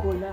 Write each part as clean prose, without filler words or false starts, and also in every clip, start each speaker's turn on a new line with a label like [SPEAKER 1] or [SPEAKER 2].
[SPEAKER 1] kola.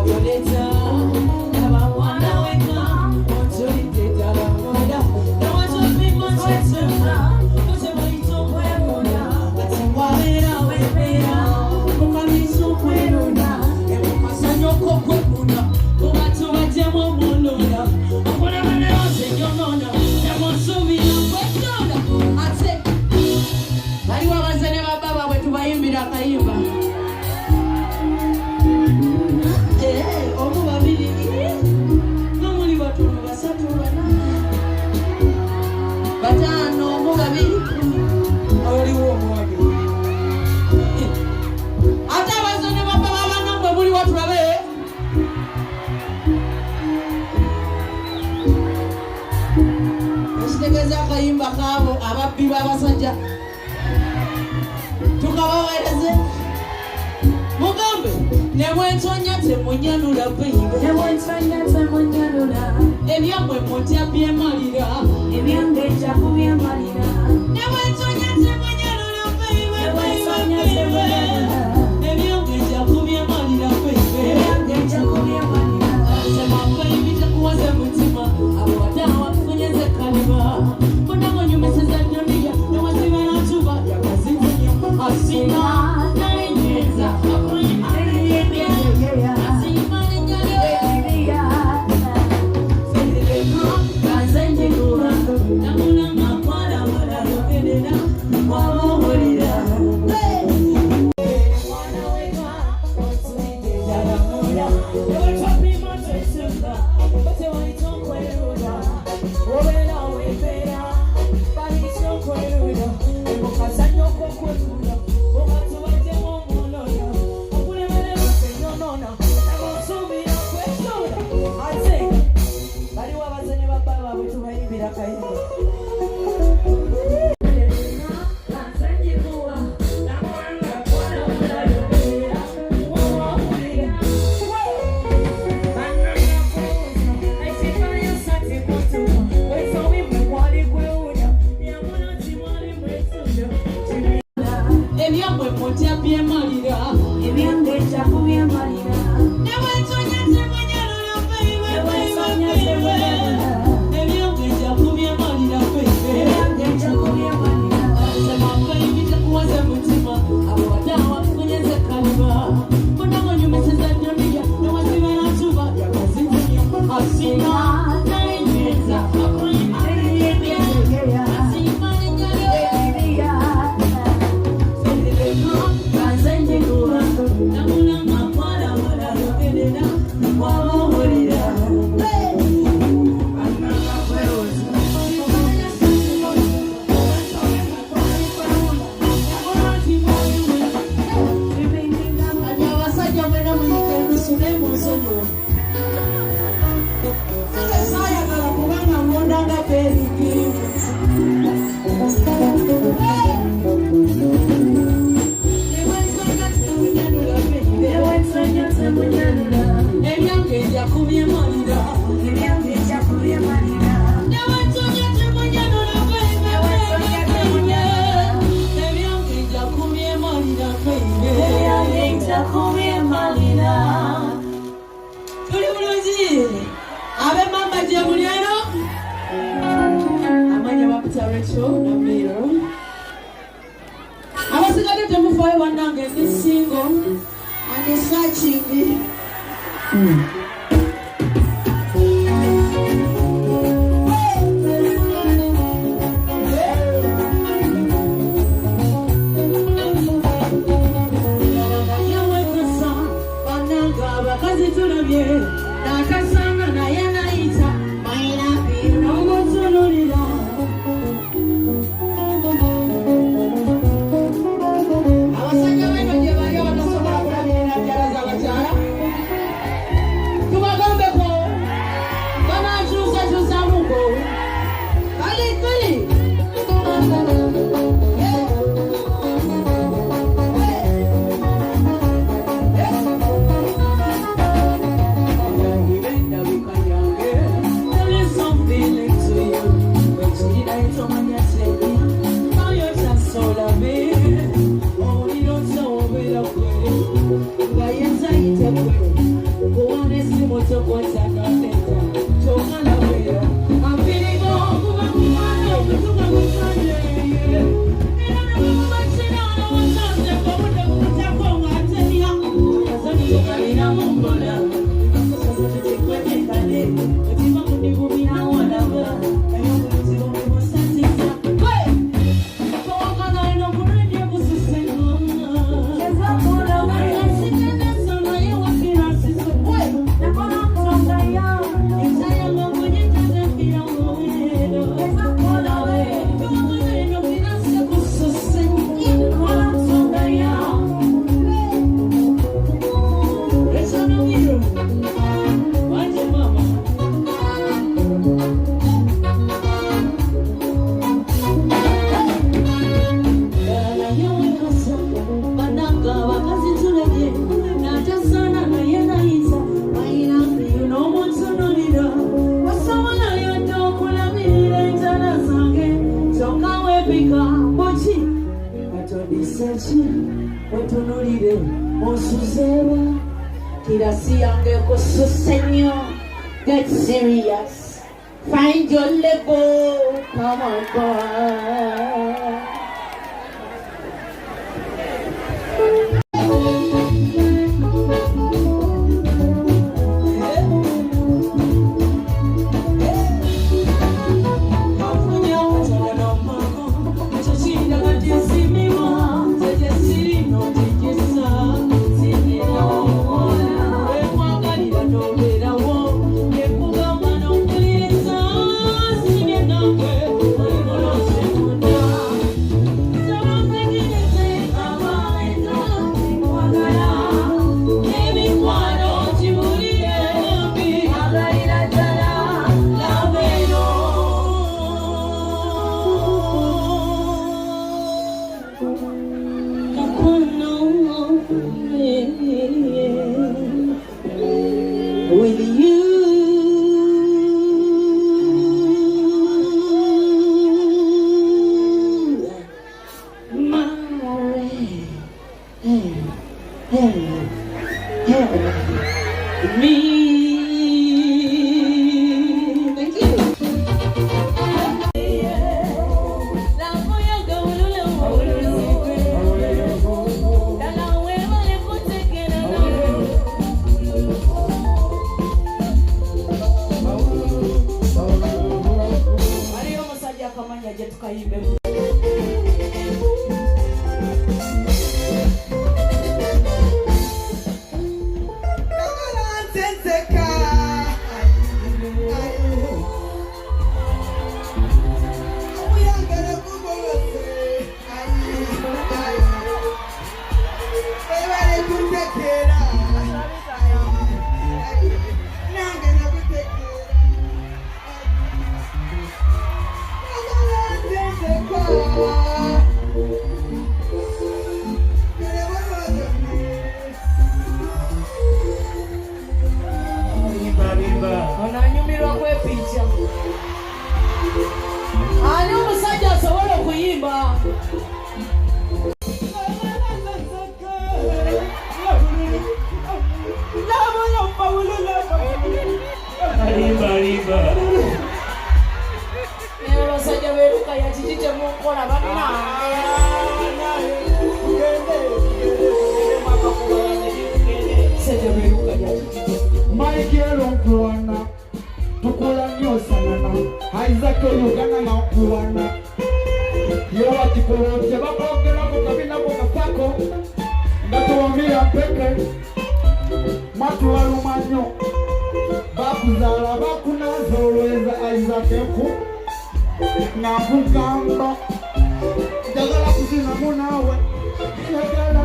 [SPEAKER 2] Violeta.
[SPEAKER 1] bakabo ababbi b'abasajja tukabaweereze mugambe ne bwentonya temunyanula bayibe ebyammwe mutya byemalira ebyange nja kubyemalira ne bwentonya temunyanula bayibe ebyange nja kubyemalira bayibe semabayibi tekuwaze mutima abo wadawa funyeze kaliba munamonyumeseza nyoniya newazibera tuba yakazinzenya asina nayinyeza ye natasana naye nayinza ayina no mutunulira wasobola yadde okulabirira enjala zange kyokka weepika muki katodiseki wetunulire onsuzeewa kirasi yange kususse nnyo. Get serious. Find your level. Come on, boy. With you, me. Thank you. Onanyumirwa kwepicha ani omusajja asobola okuyimba abasajja beruka yakiki kyemukola banna
[SPEAKER 2] Michael Onkuwana, tukula nnyo sanana, Isaac Uganda na Onkuwana. Yewa kikolonje bakongera ku kabina ku kapako, ngatuwamira mpeke, matu walumanyo, bakuzala bakunaza olweza Isaac Enku, nakugamba, njagala kuzina munawe, yakala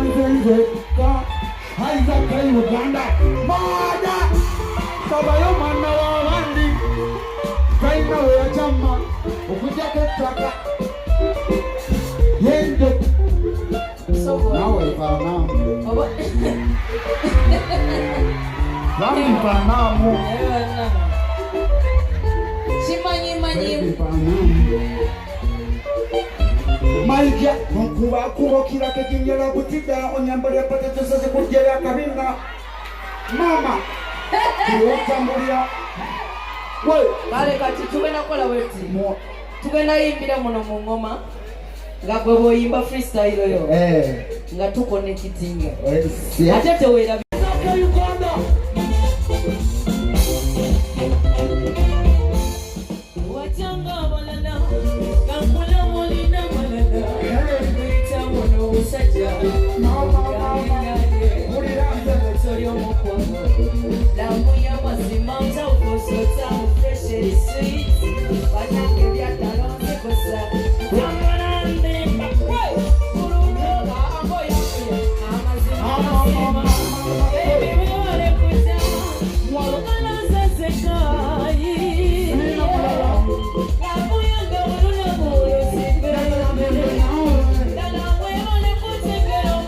[SPEAKER 2] nze ka. Isaac Uganda, Mada, Sabayo mwana wabandi, kaina weya chama, ukujake traka, yende, nawe panamu, nami panamu,
[SPEAKER 1] simanyi
[SPEAKER 2] Maikia, nkuba kurokira kekinyera kutida onyambale patato sase kujera kabina. Mama, kuotambulia. We,
[SPEAKER 1] kale kati tugenda kola weti. Tugenda yimbira muno mu ngoma. Nga gwe boyimba freestyle yo. Nga tukonekitinga. Ate tewera Uganda. Wachanga walala, kampula molina malala. Kuita mono usaja. Lamu ya mazima mtaukoso tamu fresh and sweet. Wanangelia talonze kosa. Wamarande pakwe. Kurugoga amboya kuya. Amazima. Baby mwale kuta. Mwalukana zasekai. Lamu yanga uluna muro sipe. Dala mwale kutekero.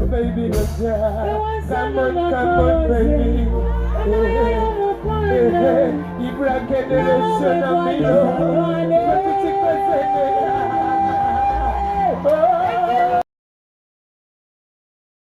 [SPEAKER 3] Baby, come on, baby. You brought the